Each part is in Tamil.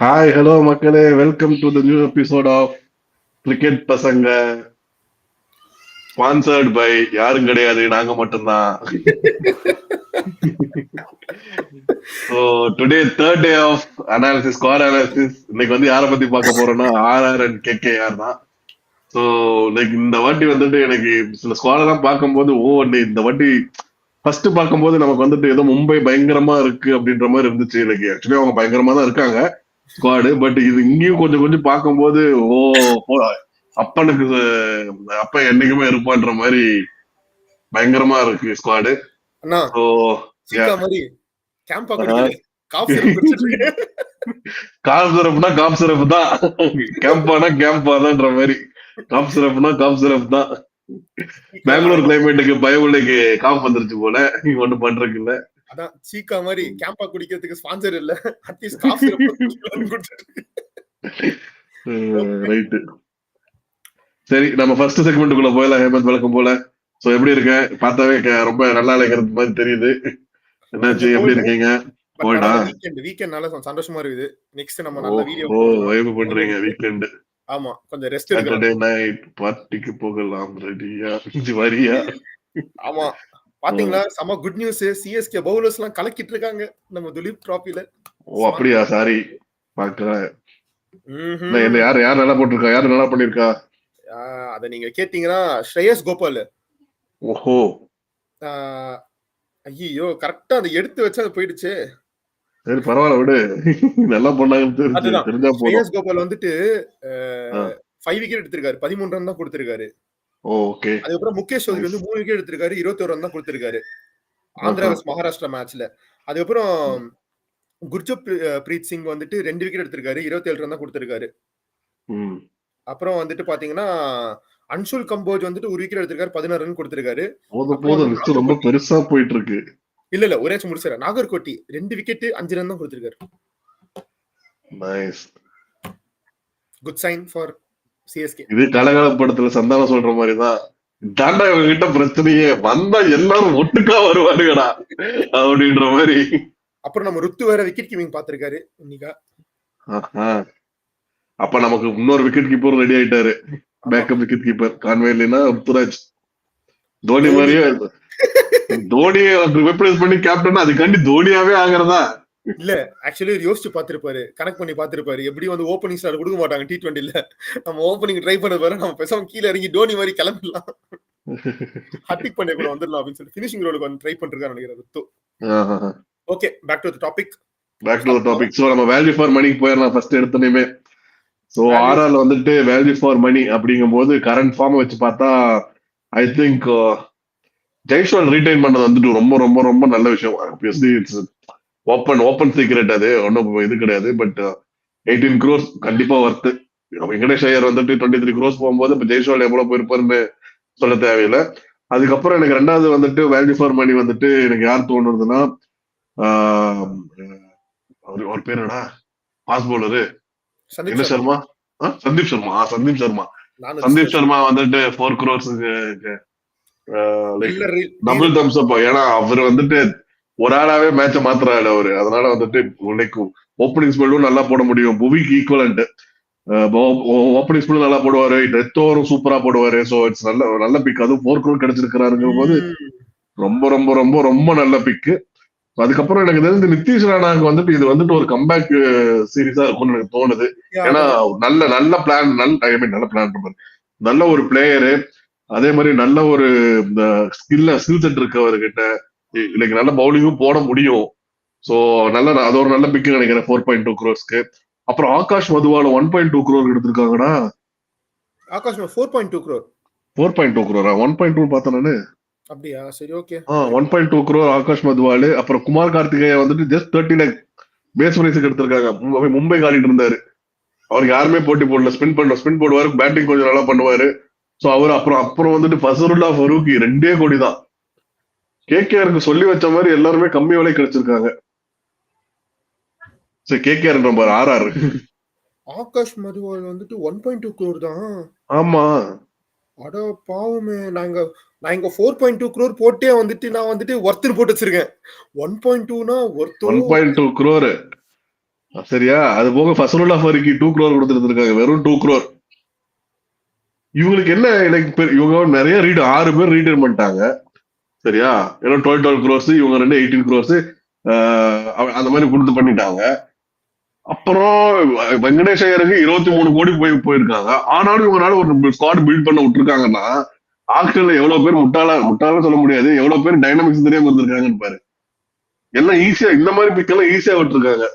ஹாய் ஹலோ மக்களே, welcome to the new episode of cricket பசங்க. ஸ்பான்சர்ட் பை யாரும் கிடையாது, நாங்க மட்டும்தான். So today third day of analysis, squad analysis. இன்னைக்கு வந்து யாரை பத்தி பார்க்க போறோம்னா ஆர்ஆர் அண்ட் கேகேஆர் தான். ஸோ லைக் இந்த வாட்டி வந்துட்டு எனக்கு சில ஸ்குவாடெல்லாம் பார்க்கும்போது இந்த வாட்டி ஃபர்ஸ்ட் பார்க்கும்போது நமக்கு வந்துட்டு ஏதோ மும்பை பயங்கரமா இருக்கு அப்படின்ற மாதிரி இருந்துச்சு. லைக் ஆக்சுவலி அவங்க பயங்கரமா தான் இருக்காங்க ஸ்குவாடு. பட் இது இங்கேயும் கொஞ்சம் கொஞ்சம் பார்க்கும்போது அப்பனுக்கு அப்ப என்னைக்குமே இருப்பான்ற மாதிரி பயங்கரமா இருக்கு ஸ்குவாடு. அண்ணா ஸோ சீக்கா மாதிரி கேம்பா குடிக்குது காஃப் சிரப் குடிச்சிட்டு இருக்கு. காப் சிரப்னா காப் சிரப் தான், கேம்பானா கேம்பா தான்ன்ற மாதிரி. காப் சிரப்னா காப் சிரப் தான். பெங்களூர் கிளைமேட்டுக்கு பயவுள்ளைக்கு காப் வந்துருச்சு போல, ஒண்ணும் பண்றதுக்கு இல்ல. அதான் சீக்கா மாதிரி கேம்பா குடிக்கிறதுக்கு ஸ்பான்சர் இல்ல, அட்லீஸ்ட் காஃப் சிரப் குடிச்சிட்டு இருக்கு. ரைட்டு. சரி, நம்ம ஃபர்ஸ்ட் செக்மெண்ட்டுக்குள்ள போயிடலாம். ஹேமந்த் வழக்கம் போல. சோ எப்படி இருக்க? பார்த்தாவே ரொம்ப நல்லா இருக்கிறது மாதிரி தெரியுது. என்னாச்சு, எப்படி இருக்கீங்க? கோல்டா? வீக்கெண்ட் நல்ல சந்தோஷமா இருக்குது. நெக்ஸ்ட் நம்ம நல்ல வீடியோ வைப் பண்றீங்க வீக்கெண்ட். ஆமா, கொஞ்சம் ரெஸ்ட் சாட்டர்டே நைட் பார்ட்டிக்கு போகலாம், ரெடியா? வரியா? ஆமா, பாத்தீங்களா செம குட் நியூஸ். சிஎஸ்கே பவுலர்ஸ் எல்லாம் கலக்கிட்டு இருக்காங்க நம்ம துலீப் டிராபில. ஓ அப்படியா? சாரி, பாக்குறேன். யார் நல்லா போட்டிருக்கா? யார் நல்லா பண்ணிருக்கா? அத நீங்க கேட்டீங்கன்னா ஸ்ரேயஸ் கோபால். ஓஹோ, ஐயோ கரெக்டா அதை எடுத்து வச்சு அது போயிடுச்சு. சரி பரவாயில்ல, விடு. நல்லா பண்ணாங்கன்னு தெரிஞ்சா போதும். ஸ்ரேயஸ் கோபால் வந்துட்டு 5 விக்கெட் எடுத்திருக்காரு, 13 ரன் தான் கொடுத்திருக்காரு. ஓகே. அதுக்கப்புறம் முகேஷ் சௌத்ரி வந்து 3 விக்கெட் எடுத்திருக்காரு, 21 ரன் தான் கொடுத்திருக்காரு ஆந்திரா வெஸ்ட் மகாராஷ்டிரா மேட்ச்ல. அதுக்கப்புறம் குர்ஜப் பிரீத் சிங் வந்துட்டு 2 விக்கெட் எடுத்திருக்காரு, 27 ரன் தான் கொடுத்திருக்காரு. அப்புறம் வந்துட்டு பாத்தீங்கன்னா அன்சுல் கம்போஜ் வந்துட்டு 1 விக்கெட் எடுத்திருக்காரு, 16 ரன் கொடுத்திருக்காரு. லிஸ்ட் ரொம்ப பெருசா போயிட்டு இருக்கு. இல்ல ஒரே முடிச்சாரு. நாகர்கோட்டி 2 விக்கெட் 5 ரன் தான் கொடுத்திருக்காரு. Nice, good sign for CSK. இது கலகலப்படத்துல சந்தானம் சொல்ற மாதிரி தான். தாண்டா இவங்க கிட்ட பிரச்சனையே, வந்தா எல்லாரும் ஒட்டுக்கா வருவாருங்கடா அப்படின்ற மாதிரி. அப்புறம் நம்ம ருத்து வேற விக்கெட் கீப்பிங் பாத்திருக்காரு இன்னைக்கா. அப்ப நமக்கு இன்னொரு விக்கெட் கீப்பர் ரெடி ஆயிட்டாரு. பேக்கப் விக்கெட் கீப்பர் கான்வேலினா ருத்துராஜ். தோனி மாதிரியே தோனியை ரிப்ளேஸ் பண்ணி கேப்டன், அதுக்காண்டி தோனியாவே ஆகிறதா? இல்ல ஆக்சுவலி யோசிச்சு பாத்திருப்பாரு, கனெக்ட் பண்ணி பாத்திருப்பாரு. எப்படி வந்து ஓப்பனிங் ஸ்டார்ட் கொடுக்க மாட்டாங்க T20ல. நம்ம ஓப்பனிங் ட்ரை பண்ண பாரு, நம்ம பேசாம கீழ இறங்கி தோனி மாதிரி கிளம்பிடலாம், ஹட்டிக் பண்ணி கூட வந்துடலாம் அப்படின்னு சொல்லி ஃபினிஷிங் ரோலுக்கு வந்து ட்ரை பண்றான்னு நினைக்கிறேன் Rutu. Okay, back to the topic. So நம்ம வேல்யூ ஃபார் மணிக்கு போயிடலாம் ஃபர்ஸ்ட் எடுத்தனே. சோ ஆர்ஆர் வந்துட்டு வேல்யூ ஃபார் மணி அப்படிங்கும்போது கரண்ட் ஃபார்ம் வச்சு பார்த்தா ஐ திங்க் ஜெய்ஸ்வால் ரீடைன் பண்ணது வந்துட்டு ரொம்ப ரொம்ப ரொம்ப நல்ல விஷயம். ஆப்வியஸ்லி இட்ஸ் ஓப்பன் சீக்ரெட், அது ஒன்றும் இது கிடையாது. பட் 18 crores கண்டிப்பா ஒர்த்து. வெங்கடேஷ் ஐயர் வந்துட்டு 23 crores போகும்போது இப்ப ஜெய்ஸ்வால் எவ்வளவு போயிருப்பாருன்னு சொல்ல தேவையில்லை. அதுக்கப்புறம் எனக்கு ரெண்டாவது வந்துட்டு வேல்யூ ஃபார் மணி வந்துட்டு எனக்கு யார் தோணுதுன்னா, அவர் பேர் என்னடா, ஃபாஸ்ட் பவுலரு என்ன சர்மா, சந்தீப் சர்மா வந்துட்டு 4 crores டபுள் தம்ஸ் அப். ஏன்னா அவர் வந்துட்டு ஒரு ஆளாவே மேட்ச மாத்துறாரு அவரு. அதனால வந்துட்டு ஓப்பனிங் ஸ்பெல்லும் நல்லா போட முடியும், புவிக்கு ஈக்குவலண்ட் ஓப்பனிங் ஸ்பெல் நல்லா போடுவாரு, டெத் ஓவரும் சூப்பரா போடுவாரு. சோ இட்ஸ் நல்ல பிக். அதுவும் 4 crore கிடைச்சிருக்கிறாருங்கிற போது ரொம்ப ரொம்ப ரொம்ப ரொம்ப நல்ல பிக்கு. அதுக்கப்புறம் எனக்கு தெரிஞ்சு நிதிஷ் ராணாக்கு வந்துட்டு இது வந்துட்டு ஒரு கம்பேக் சீரீஸா இருக்கும்னு எனக்கு தோணுது. ஏன்னா நல்ல பிளான், நல்ல ஒரு பிளேயரு, அதே மாதிரி நல்ல ஒரு ஸ்கில் செட் இருக்கு அவர்கிட்ட. இன்னைக்கு நல்ல பவுலிங்கும் போட முடியும். சோ அது ஒரு நல்ல பிக் நினைக்கிறேன் 4.2 crores. அப்புறம் ஆகாஷ் மதுவால 1.2 crore எடுத்திருக்காங்கடா. ஆகாஷ் 4.2 crore 1.2 பார்த்தேன் நானு. அப்படியா? சரி, ஓகே. 1.2 crore ஆகாஷ் மதுவாலு. அப்புறம் குமார் கார்த்திகேயா வந்துட்டு ஜஸ்ட் 30 lakh பேஸ் பிரைஸுக்கு எடுத்திருக்காங்க. மும்பை காலிட்டு இருந்தாரு, அவருக்கு யாருமே போட்டி போடல. ஸ்பின் போடுவாரு, பேட்டிங் கொஞ்சம் நல்லா பண்ணுவாரு. சோ அவர் அப்புறம் வந்துட்டு ஃபசருல்லா ஃபரூக்கி 2 கோடி தான். கேகேஆருக்கு சொல்லி வச்ச மாதிரி எல்லாருமே கம்மி விலை கிடைச்சிருக்காங்க. சரி, கேகேஆர் நம்பர் ஆர்ஆர் ஆகாஷ் மதுவால் வந்துட்டு 1.2 crore தான். ஆமா, அட பாவமே. நான் இங்க 4.2 crore போட்டே வந்துட்டு நான் வந்துட்டு ஒர்த்து போட்டு வச்சிருக்கேன். 1.2னா ஒர்த்து 1.2 crore சரியா? அது போக ஃபசலுல்லா ஃபரிக்கு 2 crore கொடுத்துட்டு இருக்காங்க, வெறும் 2 crore. இவங்களுக்கு என்ன எனக்கு இவங்க நிறைய ரீட் 6 பேர் ரீட்டைன் பண்ணிட்டாங்க. சரியா? ஏன்னா 12 crores, இவங்க 18 crores அந்த மாதிரி கொடுத்து பண்ணிட்டாங்க. அப்புறம் வெங்கடேஷ் ஐயருக்கு 23 கோடி போயிருக்காங்க. ஆனாலும் இவங்களால ஒரு ஸ்குவாட் பில்ட் பண்ண விட்டுருக்காங்கன்னா ஆக்ஷன்ல எவ்வளவு பேர் முட்டாளா சொல்ல முடியாது, எவ்வளவு பேர் டைனமிக்ஸ் தெரியாம இருந்திருக்காங்கன்னு பாரு. எல்லாம் ஈஸியா இந்த மாதிரி பிக்கெல்லாம் ஈஸியா விட்டுருக்காங்க.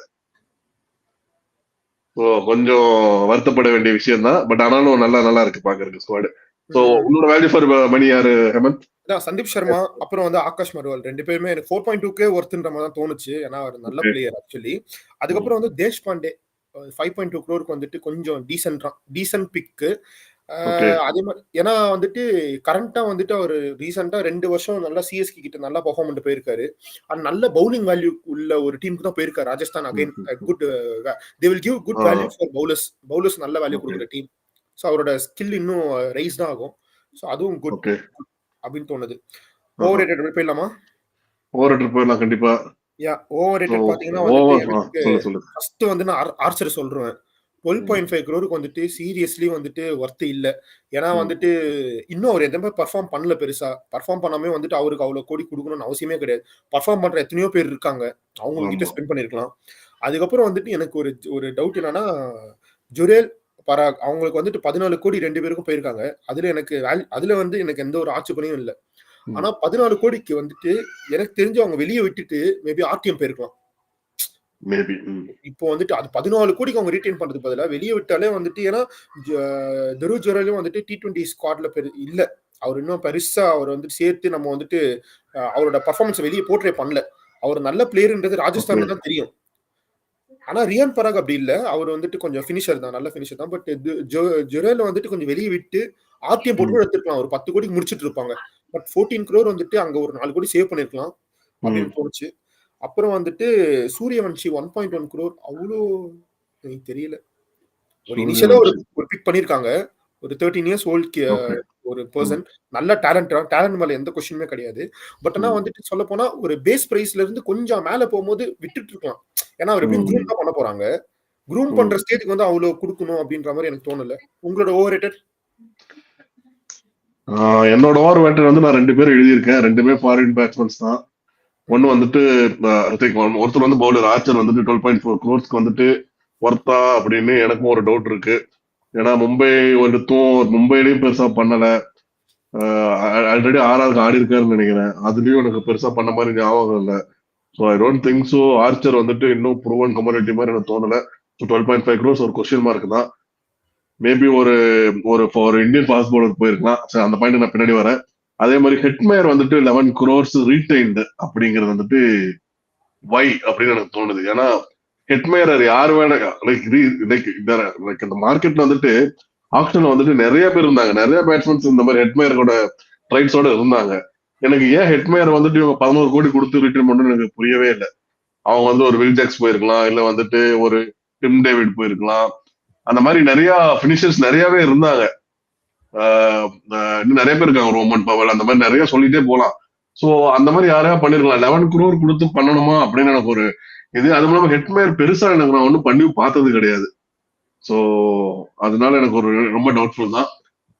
ஸோ கொஞ்சம் வருத்தப்பட வேண்டிய விஷயம் தான். பட் ஆனாலும் நல்லா இருக்கு பாக்குறதுக்கு ஸ்குவாடு. ஸோ உன்னோட வேல்யூ ஃபார் மணி யாரு ஹேமந்த்? சந்தீப் சர்மா அப்புறம் வந்து ஆகாஷ் மர்வால் 2 பேருமே எனக்கு 4.2K ஒர்த்துன்ற மாதிரி தான் தோணுச்சு. ஏன்னா அவர் நல்ல பிளேயர் ஆக்சுவலி. அதுக்கப்புறம் வந்து தேஷ் பாண்டே 5.2 crore வந்துட்டு கொஞ்சம் டீசன்ட் பிக்கு. அதே மாதிரி ஏன்னா வந்துட்டு கரண்டா வந்துட்டு அவர் ரீசெண்டா 2 வருஷம் நல்லா சிஎஸ்கே கிட்ட நல்லா பெர்ஃபார்ம் பண்ணிட்டு போயிருக்காரு. அது நல்ல பவுலிங் வேல்யூ உள்ள ஒரு டீமுக்கு தான் போயிருக்காரு. Rajasthan again good they will give good value for bowlers நல்ல வேல்யூ கொடுக்குற டீம். ஸோ அவரோட ஸ்கில் இன்னும் ரைஸ் தான் ஆகும். ஸோ அதுவும் குட் அப்படின்னு தோணுது. ஓவர் ரேட்டட் போயிடலாமா? ஓவர் ரேட்டட் போயிடலாம் கண்டிப்பா. ஓவர் ரேட்டட் பாத்தீங்கன்னா வந்துட்டு ஃபர்ஸ்ட் வந்து நான் ஆர்ச்சர் சொல்றேன். 12.5 crore வந்துட்டு சீரியஸ்லி வந்துட்டு ஒர்த் இல்ல. ஏன்னா வந்துட்டு இன்னும் அவர் எதுவுமே பர்ஃபார்ம் பண்ணல, பெருசா பர்ஃபார்ம் பண்ணாமே வந்துட்டு அவருக்கு அவ்வளவு கோடி கொடுக்கணும்னு அவசியமே கிடையாது. பர்ஃபார்ம் பண்ற எத்தனையோ பேர் இருக்காங்க, அவங்க கிட்ட ஸ்பெண்ட் பண்ணிருக்கலாம். அதுக்கப்புறம் வந்துட்டு எனக்கு ஒரு டவுட் என்னன்னா, ஜுரேல் பராக் அவங்களுக்கு வந்துட்டு 14 கோடி 2 பேருக்கும் போயிருக்காங்க. அதுல வந்து எனக்கு எந்த ஒரு ஆட்சேபனையும் இல்லை. ஆனா 14 கோடிக்கு வந்துட்டு எனக்கு தெரிஞ்சு அவங்க வெளியே விட்டுட்டு மேபி ஆர்டிஎம் போயிருக்கலாம். இப்போ வந்துட்டு அது 14 கோடிக்கு அவங்க ரீட்டைன் பண்றது பதிலா வெளியே விட்டாலே வந்துட்டு, ஏன்னா துருவ் ஜுரேலும் வந்துட்டு T20 ஸ்குவாட்ல இல்ல. அவர் இன்னும் பெருசா அவர் வந்துட்டு சேர்த்து நம்ம வந்துட்டு அவரோட பர்ஃபார்மன்ஸ் வெளியே போர்ட்ரே பண்ணல. அவர் நல்ல பிளேயர்ன்றது ராஜஸ்தான்ல தான் தெரியும். ஆனா ரியான் பராக் அப்படி இல்ல. அவர் வந்துட்டு கொஞ்சம் ஃபினிஷர் தான், நல்ல ஃபினிஷர் தான். பட் ஜுரேல் வந்துட்டு கொஞ்சம் வெளியே விட்டு ஆர்டிஎம் போட்டு எடுத்துக்கலாம். ஒரு 10 கோடிக்கு முடிச்சிட்டு இருப்பாங்க. பட் 14 crore வந்துட்டு அங்க ஒரு 4 கோடி சேவ் பண்ணிருக்கலாம் அப்படின்னு தோணுச்சு. அப்புறம் வந்துட்டு சூரியவன்ஷி 1.1 crore அவ்வளோ எனக்கு தெரியல. ஒரு இனிஷியலா ஒரு பிக் பண்ணிருக்காங்க. ஒரு 13 years ஓல்ட் ஒரு பர்சன், நல்ல டேலண்ட் மேல எந்த கொஸ்டினுமே கிடையாது. பட் ஆனா வந்துட்டு சொல்ல போனா ஒரு பேஸ் பிரைஸ்ல இருந்து கொஞ்சம் மேல போகும்போது விட்டுட்டு இருக்கலாம். ஏன்னா அவர் எப்படியும் க்ரூம் தான் பண்ண போறாங்க. க்ரூம் பண்ற ஸ்டேஜ்க்கு வந்து அவ்வளவு கொடுக்கணும் அப்படின்ற மாதிரி எனக்கு தோணல. உங்களோட ஓவர் ரேட்டட்? என்னோட ஓவர் ரேட்டட் வந்து நான் 2 பேர் எழுதியிருக்கேன். 2 ஃபாரின் பேட்ஸ்மேன்ஸ் தான். ஒன்னு வந்துட்டு ஒருத்தர் வந்து பவுலர் ஆர்ச்சர் வந்துட்டு 12.4 crores வந்துட்டு ஒர்த்தா அப்படின்னு எனக்கும் ஒரு டவுட் இருக்கு. ஏன்னா மும்பையிலயும் பெருசா பண்ணல. ஆல்ரெடி ஆர்ஆருக்கு ஆடி இருக்காருன்னு நினைக்கிறேன். அதுலயும் எனக்கு பெருசா பண்ண மாதிரி ஞாபகம் இல்லை. So I don't think so. Archer வந்துட்டு இன்னும் ப்ரூவன் கமோடிட்டி மாதிரி எனக்கு தோணல. 12.5 crores ஒரு கொஸ்டின் மார்க் தான். மேபி ஒரு இந்தியன் ஃபாஸ்ட் பவுலர் போயிருக்கலாம். அந்த பாயிண்ட் நான் பின்னாடி வரேன். அதே மாதிரி ஹெட்மேயர் வந்துட்டு 11 crores ரீடைன்டு அப்படிங்கிறது வந்துட்டு வை அப்படின்னு எனக்கு தோணுது. ஏன்னா ஹெட்மேயர் யாரு வேணா லைக் இந்த மார்க்கெட்ல வந்துட்டு ஆப்ஷன்ல வந்துட்டு நிறைய பேர் இருந்தாங்க, நிறைய பேட்ஸ்மேன்ஸ் இந்த மாதிரி ஹெட்மேயரோட ட்ரைட்ஸோட இருந்தாங்க. எனக்கு ஏன் ஹெட்மேயர் வந்துட்டு இவங்க 11 கோடி கொடுத்து ரிட்டர்ன் பண்ணணும்னு எனக்கு புரியவே இல்லை. அவங்க வந்து ஒரு வில் ஜாக்ஸ் போயிருக்கலாம், இல்ல வந்துட்டு ஒரு டிம் டேவிட் போயிருக்கலாம். அந்த மாதிரி நிறைய பினிஷர்ஸ் நிறையவே இருந்தாங்க. இன்னும் நிறைய பேர் இருக்காங்க, ரோமன் பவல், அந்த மாதிரி நிறைய சொல்லிட்டே போலாம். சோ அந்த மாதிரி யாரையா பண்ணிருக்கலாம். 11 crore கொடுத்து பண்ணணுமா அப்படின்னு எனக்கு ஒரு இது. அது மூலமா ஹெட்மேயர் பெருசா எனக்கு நான் ஒன்றும் பண்ணி பார்த்தது கிடையாது. ஸோ அதனால எனக்கு ஒரு ரொம்ப டவுட்ஃபுல் தான்.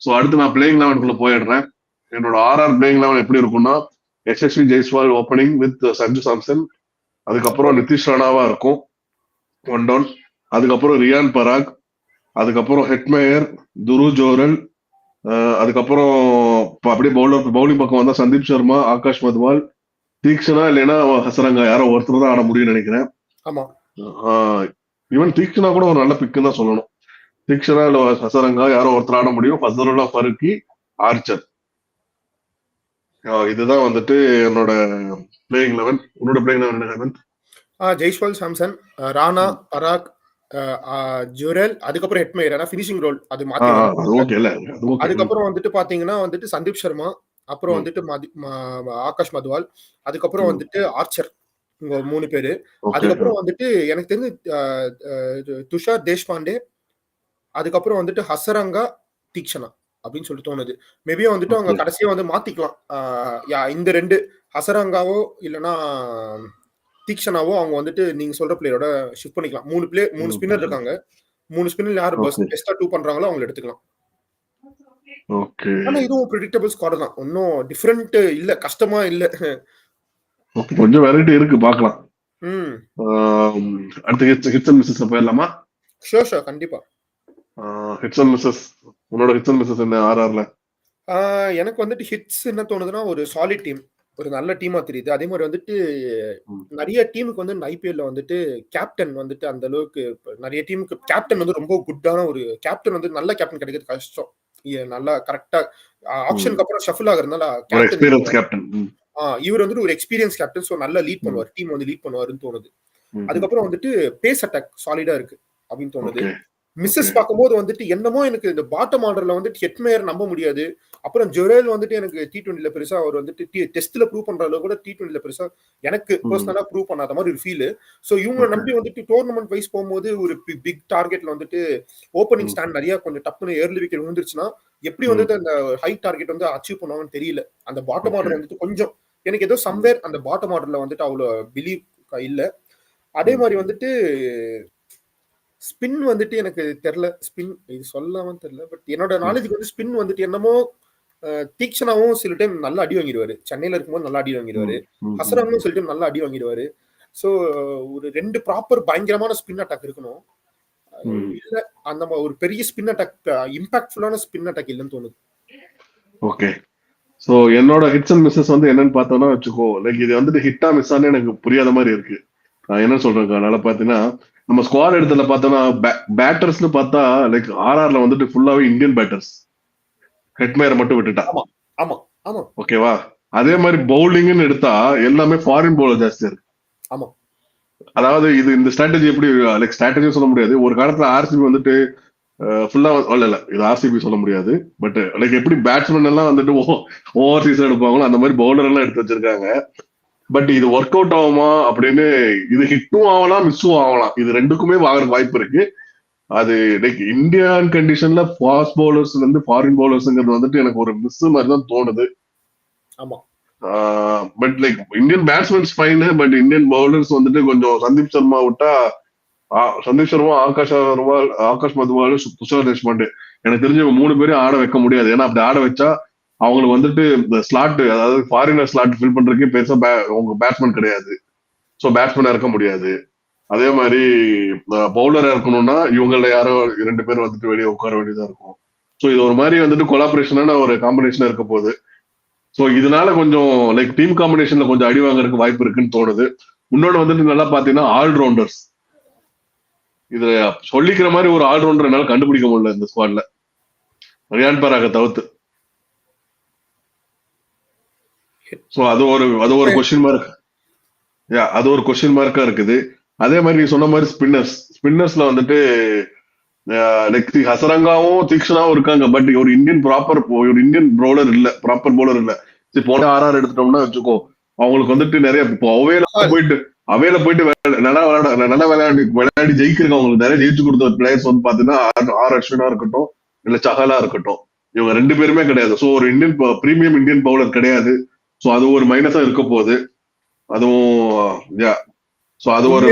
ஸோ அடுத்து நான் பிளேயிங் 11 போயிடுறேன். என்னோட ஆர்ஆர் பிளேயிங் 11 எப்படி இருக்கும்னா, யசஸ்வி ஜெய்ஸ்வால் ஓப்பனிங் வித் சஞ்சு சாம்சன். அதுக்கப்புறம் நிதிஷ் ராணாவா இருக்கும் 1 down. அதுக்கப்புறம் ரியான் பராக். அதுக்கப்புறம் ஹெட்மேயர், துருவ் ஜுரேல். அதுக்கப்புறம் அப்படியே பவுலிங் பக்கம் வந்தா சந்தீப் சர்மா, ஆகாஷ் மத்வால், தீக்ஷனா இல்லைன்னா ஹசரங்கா, யாரோ ஒருத்தர் தான் ஆட முடியும்னு நினைக்கிறேன். ஈவன் தீக்ஷனா கூட ஒரு நல்ல பிக்குன்னு தான் சொல்லணும். தீக்ஷனா இல்ல ஹசரங்கா யாரோ ஒருத்தர் ஆட முடியும். ஃபசலுல்லா ஃபருக்கி, ஆர்ச்சர். இதுதான் வந்துட்டு என்னோட பிளேயிங் 11. உன்னோட பிளேயிங் 11 என்ன? ஜெய்ஸ்வால், சாம்சன், ராணா, பராக், ஜுரேல், அதுக்கப்புறம் ஹெட்மேயர். ஆனா ஃபினிஷிங் ரோல் அது மாத்தி. அதுக்கப்புறம் வந்துட்டு பாத்தீங்கன்னா வந்துட்டு சந்தீப் சர்மா, அப்புறம் வந்துட்டு ஆகாஷ் மத்வால், அதுக்கப்புறம் வந்துட்டு ஆர்ச்சர். இங்க 3 பேரு. அதுக்கப்புறம் வந்துட்டு எனக்கு தெரிஞ்சு துஷார் தேஷ்பாண்டே, அதுக்கப்புறம் வந்துட்டு ஹசரங்கா, தீக்ஷனா அப்படின்னு சொல்லிட்டு தோணுது. மேபி வந்துட்டு அவங்க கடைசியா வந்து மாத்திக்கலாம். இந்த 2 ஹசரங்காவோ இல்லைன்னா தீக்ஷனாவோ அவங்க வந்துட்டு நீங்க சொல்ற பிளேயரோட ஷிஃப்ட் பண்ணிக்கலாம். 3 ஸ்பின்னர் இருக்காங்க. 3 ஸ்பின்னர் யாரு ஓகே பெஸ்ட்டா 2 பண்றாங்களோ அவங்கள எடுத்துக்கலாம். ஓகே ஆனா இதுவும் பிரெடிக்டபிள் ஸ்குவாட் தான். ஒன்னும் டிஃபரண்ட் இல்ல, கஷ்டமா இல்ல. ஓகே கொஞ்சம் வெரைட்டி இருக்கு பார்க்கலாம். ம். அடுத்து ஹிட்ஸ் அண்ட் மிஸ்ஸஸ் போயிடலாமா? ஷூர், கண்டிப்பா. ஹிட்ஸ் அண்ட் மிஸ்ஸஸ் உன்னோட ஹிட்ஸ் அண்ட் மிஸ்ஸஸ் என்ன ஆர்ஆர்ல? எனக்கு வந்துட்டு ஹிட்ஸ் என்ன தோணுதுன்னா, ஒரு சாலிட் டீம். ஒரு நல்ல டீமா தெரியுது. அதே மாரி வந்துட்டு நெறைய டீமுக்கு வந்து இந்த ஐபிஎல்ல வந்துட்டு கேப்டன் வந்துட்டு அந்த அளவுக்கு நெறைய டீமுக்கு கேப்டன் வந்து ரொம்ப குட்டான ஒரு கேப்டன் வந்து நல்ல கேப்டன் கிடைக்கிறது கஷ்டம். நல்லா கரெக்ட்டா ஆக்ஷனுக்கு அப்புறம் ஷஃபிள் ஆகுறதுனால ஒரு எக்ஸ்பீரியன்ஸ் கேப்டன். இவர் வந்துட்டு ஒரு எக்ஸ்பீரியன்ஸ் கேப்டன். சோ நல்லா லீட் பண்ணுவார். டீம் வந்து லீட் பண்ணுவாருன்னு தோணுது. அதுக்கப்புறம் வந்துட்டு பேஸ் அட்டாக் சாலிடா இருக்கு அப்படின்னு தோணுது. மிஸ்ஸஸ் பார்க்கும்போது வந்துட்டு என்னமோ எனக்கு இந்த பாட்டம் ஆர்டர்ல வந்துட்டு ஹெட்மேயர் நம்ப முடியாது. அப்புறம் ஜொரேல் வந்துட்டு எனக்கு T20ல பெருசா அவர் வந்துட்டு டெஸ்ட்ல ப்ரூவ் பண்ற அளவு கூட T20ல பெருசா எனக்கு பர்சனலா ப்ரூவ் பண்ணாத மாதிரி ஒரு ஃபீல். சோ இவங்க நம்பி வந்துட்டு டோர்னமெண்ட் வைஸ் போகும்போது ஒரு பிக் டார்கெட்ல வந்துட்டு ஓப்பனிங் ஸ்டாண்ட் நிறைய கொஞ்சம் டப்புன்னு ஏர்லி விக்கெட் விழுந்துருச்சுன்னா எப்படி வந்துட்டு அந்த ஹை டார்கெட் வந்து அச்சீவ் பண்ணுவாங்கன்னு தெரியல. அந்த பாட்டம் ஆர்டர் வந்துட்டு கொஞ்சம் எனக்கு ஏதோ சம்வேர் அந்த பாட்டம் ஆர்டர்ல வந்துட்டு அவ்வளவு பிலீவ் இல்ல. அதே மாதிரி வந்துட்டு ஸ்பின் வந்துட்டு எனக்கு தெரியல. ஸ்பின் இது சொல்லாமன்னு தெரியல. பட் என்னோட நாலேஜுக்கு வந்து ஸ்பின் வந்துட்டு என்னமோ தீக்ஷனாவும் சில டைம் நல்லா அடி வாங்கிடுவாரு. சென்னையில இருக்கும்போது நல்லா அடி வாங்கிடுவாரு. ஹசரங்கும் சில டைம் நல்லா அடி வாங்கிடுவாரு. சோ ஒரு 2 ப்ராப்பர் பயங்கரமான ஸ்பின் அட்டாக் இருக்கணும். இல்ல அந்த ஒரு பெரிய ஸ்பின் அட்டாக் இம்பாக்ட்ஃபுல்லான ஸ்பின் அட்டாக் இல்லைன்னு தோணுது. ஓகே சோ என்னோட ஹிட்ஸ் அண்ட் மிஸ்ஸஸ் வந்து என்னன்னு பார்த்தோம்னா வச்சுக்கோ, லைக் இது வந்துட்டு ஹிட்டா மிஸ் ஆனு எனக்கு புரியாத மாதிரி இருக்கு. நான் என்ன சொல்றேன், அதனால பாத்தீங்கன்னா நம்ம ஸ்குவாட் இடத்துல பார்த்தோம்னா பேட்டர்ஸ்னு பார்த்தா லைக் ஆர்ஆர்ல வந்துட்டு ஃபுல்லாவே இந்தியன் பேட்டர்ஸ், ஹெட்மேயர் மட்டும் விட்டுட்டா. ஆமா ஆமா ஓகேவா? அதே மாதிரி பவுலிங்னு எடுத்தா எல்லாமே ஃபாரின் பவுலர் ஜாஸ்தியா இருக்கு. ஆமா. அதாவது இது இந்த ஸ்ட்ராட்டஜி எப்படி லைக் ஸ்ட்ராட்டஜி சொல்ல முடியாது. ஒரு காலத்துல ஆர்சிபி வந்துட்டு ஃபுல்லா இல்ல இது ஆர்சிபி சொல்ல முடியாது. பட் லைக் எப்படி பேட்ஸ்மேன் எல்லாம் வந்துட்டு ஓவர்சீஸ் எடுப்பாங்களோ அந்த மாதிரி பவுலர் எல்லாம் எடுத்து வச்சிருக்காங்க. பட் இது ஒர்க் அவுட் ஆகுமா அப்படின்னு, இது ஹிட்டும் ஆகலாம் மிஸ்ஸும் ஆகலாம். இது ரெண்டுக்குமே ஆகிறதுக்கு வாய்ப்பு இருக்கு. அது லைக் இந்தியன் கண்டிஷன்ல ஃபாஸ்ட் பவுலர்ஸ் வந்து ஃபாரின் பவுலர்ஸ்ங்கிறது வந்துட்டு எனக்கு ஒரு மிஸ் மாதிரி தான் தோணுது. ஆமா. But like Indian batsmen fine. But Indian bowlers வந்துட்டு கொஞ்சம் சந்தீப் சர்மா விட்டா சந்தீப் சர்மா, ஆகாஷ் அகர்வால், ஆகாஷ் மதுவால், துஷார் தேஷ்பாண்டே எனக்கு தெரிஞ்ச 3 பேரும் ஆட வைக்க முடியாது. ஏன்னா அப்படி ஆட வச்சா அவங்களுக்கு வந்துட்டு இந்த ஸ்லாட், அதாவது ஃபாரினர் ஸ்லாட் ஃபில் பண்றதுக்கு பெருசா உங்க பேட்ஸ்மேன் கிடையாது. ஸோ பேட்ஸ்மேனா இருக்க முடியாது. அதே மாதிரி பவுலரா இருக்கணும்னா இவங்கள யாரோ 2 பேர் வந்துட்டு வெளியே உட்கார வேண்டியதா இருக்கும். ஸோ இது ஒரு மாதிரி வந்துட்டு கொலாபரேஷனான ஒரு காம்பினேஷனா இருக்க போகுது. ஸோ இதனால கொஞ்சம் லைக் டீம் காம்பினேஷன்ல கொஞ்சம் அடி வாங்குறதுக்கு வாய்ப்பு இருக்குன்னு தோணுது. இன்னொன்று வந்துட்டு நல்லா பாத்தீங்கன்னா ஆல்ரவுண்டர்ஸ், இதுல சொல்லிக்கிற மாதிரி ஒரு ஆல்ரவுண்டர் என்னால கண்டுபிடிக்க முடியல இந்த ஸ்குவாட்ல, ரியான் பராக தவிர்த்து. சோ அது ஒரு கொஸ்டின் மார்க். அது ஒரு கொஸ்டின் மார்க்கா இருக்குது. அதே மாதிரி நீ சொன்ன மாதிரி ஸ்பின்னர்ஸ்ல வந்துட்டு ஹசரங்காவும் தீக்ஷனாவும் இருக்காங்க. பட் ஒரு இந்தியன் பவுலர் இல்ல, ப்ராப்பர் பவுலர் இல்ல. போன ஆர்ஆர் எடுத்துட்டோம்னா வச்சுக்கோ, அவங்களுக்கு வந்துட்டு நிறைய இப்போ அவையில போயிட்டு நல்லா விளையாடி ஜெயிக்கிறவங்க, அவங்களுக்கு நிறைய ஜெயிச்சு கொடுத்த பிளேயர்ஸ் வந்து பாத்தீங்கன்னா ஆர் அஸ்வினா இருக்கட்டும் இல்ல சஹலா இருக்கட்டும், இவங்க 2 பேருமே கிடையாது. ஸோ ஒரு பிரீமியம் இந்தியன் பவுலர் கிடையாது. ஸோ அது ஒரு மைனஸா இருக்க போகுது. அதுவும் அது ஒரு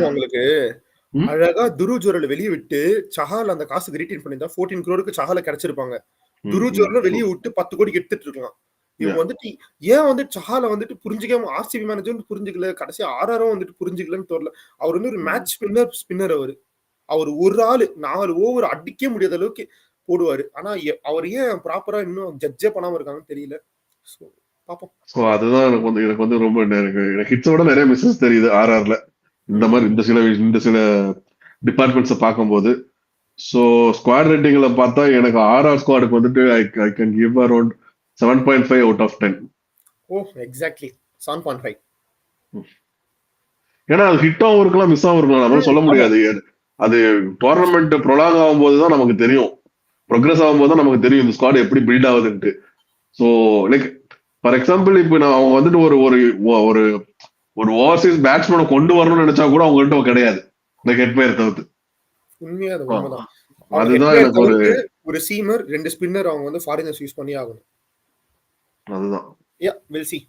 உங்களுக்கு அழகா துருஜோரல வெளியே விட்டு சஹால் அந்த காசுக்கு ரீட்டைன் பண்ணிருந்தா 14 crore சஹால கிடைச்சிருப்பாங்க. துருஜோரல வெளியே விட்டு 10 கோடிக்கு எடுத்துட்டு இருக்கலாம். இவங்க வந்துட்டு ஏன் வந்து சஹால வந்துட்டு புரிஞ்சுக்காம ஆர்சிபி மேனேஜர் புரிஞ்சுக்கல, கடைசி ஆர்ஆரும் வந்துட்டு புரிஞ்சுக்கலன்னு தெரியல. அவர் வந்து ஒரு மேட்ச் ஸ்பின்னர். அவர் ஒரு ஆளு 4 ஓவர் அடிக்க முடியாத அளவுக்கு போடுவாரு. ஆனா அவர் ஏன் ப்ராப்பரா இன்னும் ஜட்ஜே பண்ணாம இருக்காங்கன்னு தெரியல. சோ அதுதான் எனக்கு வந்து ரொம்ப எனக்கு ஹிட்ஸோட நிறைய மிஸ்ஸஸ் தெரியுது ஆர்ஆர்ல. இந்த மாதிரி இந்த சில டிபார்ட்மெண்ட்ஸை பார்க்கும்போது. ஸோ ஸ்குவாட் ரேட்டிங்ல பார்த்தா எனக்கு ஆர்ஆர் ஸ்குவாடுக்கு வந்துட்டு I can give around 7.5 out of 10. Oh exactly 7.5. ஏன்னா அது ஹிட்டாவும் இருக்கலாம் மிஸ்ஸாவும் இருக்கலாம், நம்ம சொல்ல முடியாது. அது டோர்னமெண்ட் ப்ரொலாங் ஆகும்போது தான் நமக்கு தெரியும், ப்ரோக்ரஸ் ஆகும்போது தான் நமக்கு தெரியும் இந்த ஸ்குவாட் எப்படி பில்ட் ஆகுதுன்ட்டு. ஸோ லைக் ஃபார் எக்ஸாம்பிள் இப்போ நான் அவங்க வந்துட்டு ஒரு ஒரு ஒரு ஓவர்சீஸ் பேட்ஸ்மேனை கொண்டு வரணும்னு நினைச்சா கூட அவங்கள்ட்ட கிடையாது இந்த ஹெட்மேயர் தவிர்த்து. அதுதான் எனக்கு ஒரு சீமர் 2 ஸ்பின்னர் அவங்க வந்து ஃபாரினர்ஸ் யூஸ் பண்ணி ஆகணும். அதுதான் வில் சி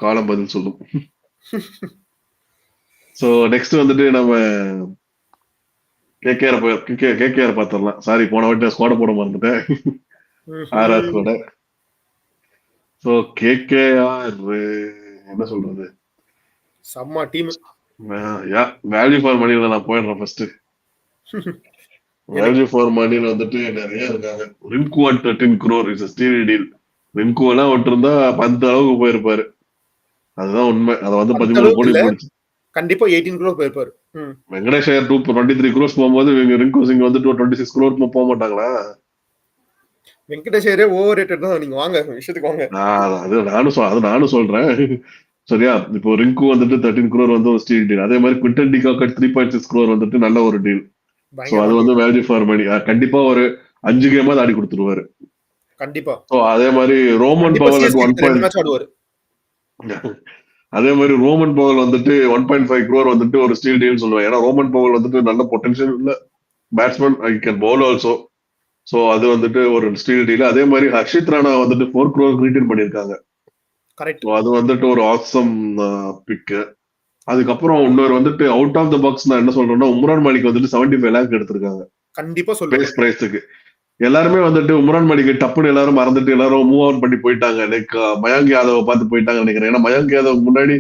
காலம் பதில் சொல்லும். சோ நெக்ஸ்ட் வந்துட்டு நம்ம கேகேஆர் பாத்திரலாம். சாரி, போன வாட்டி ஸ்குவாட போட மறந்துட்டேன். ஆர்ஆர் ஸ்குவாட. சோ கேகேஆர் என்ன சொல்றது, செம்ம டீம். வேல்யூ ஃபார் மணில நான் போயிடுறேன் ஃபர்ஸ்ட். வேல்யூ ஃபார் மணில வந்துட்டு நிறைய இருக்காங்க. Rinku at 13 crore is steal deal. Rinku எல்லாம் விட்டுருந்தா 10 அளவுக்கு போயிருப்பாரு. அதுதான் உண்மை. அதை வந்து 13 கோடி போயிடுச்சு. கண்டிப்பா 18 crore போயிருப்பாரு. வெங்கடேஷ் ஐயர் 23 crores போகும்போது ரிங்கு சிங் வந்துட்டு 26 crore போக மாட்டாங்களா? வெங்கடேஷ் ஐயரே ஓவர் ரேட்டட் தான். நீங்க வாங்க விஷயத்துக்கு வாங்க. அது நானும் சொல்றேன். சரியா, இப்போ ரிங்கு வந்துட்டு 13 crore வந்து ஒரு ஸ்டீல் டீல். அதே மாதிரி குவிண்டன் டிகாக் 3.6 crore வந்துட்டு நல்ல ஒரு டீல். சோ அது வந்து வேல்யூ ஃபார் மணி. கண்டிப்பா ஒரு 5 கேமாவது ஆடி கொடுத்துருவாரு கண்டிப்பா. சோ அதே மாதிரி ரோமன் பவல் 1 மேட்ச் ஆடுவாரு. அதே மாதிரி ரோமன் பவல் வந்துட்டு 1.5 crore வந்துட்டு ஒரு ஸ்டீல் டீல் சொல்லுவேன். ஏன்னா ரோமன் பவல் வந்துட்டு நல்ல பொட்டன்ஷியல் உள்ள batsman, I can Pavul also. So அது வந்துட்டு ஒரு ஸ்டீல் டீல். அதே மாதிரி ஹர்ஷித் ராணா வந்துட்டு 4 crore ரீட்டைன் பண்ணிருக்காங்க. கரெக்ட். அது வந்துட்டு ஒரு ஆசம் பிக். அதுக்கப்புறம் இன்னொரு வந்துட்டு அவுட் ஆஃப் த பாக்ஸ் நான் என்ன சொல்றேன்னா, உம்ரான் மாலிக் வந்துட்டு 75 lakh எடுத்திருக்காங்க. கண்டிப்பா சொல்லுவேன். பிரைஸ்க்கு எல்லாருமே வந்துட்டு உம்ரான் மாலிக் டப்புன்னு எல்லாரும் மறந்துட்டு எல்லாரும் மூவ் ஆன் பண்ணி போயிட்டாங்க. லைக் மயங்க் யாதவ பார்த்து போயிட்டாங்க நினைக்கிறேன். ஏன்னா மயங்க் யாதவ் முன்னாடி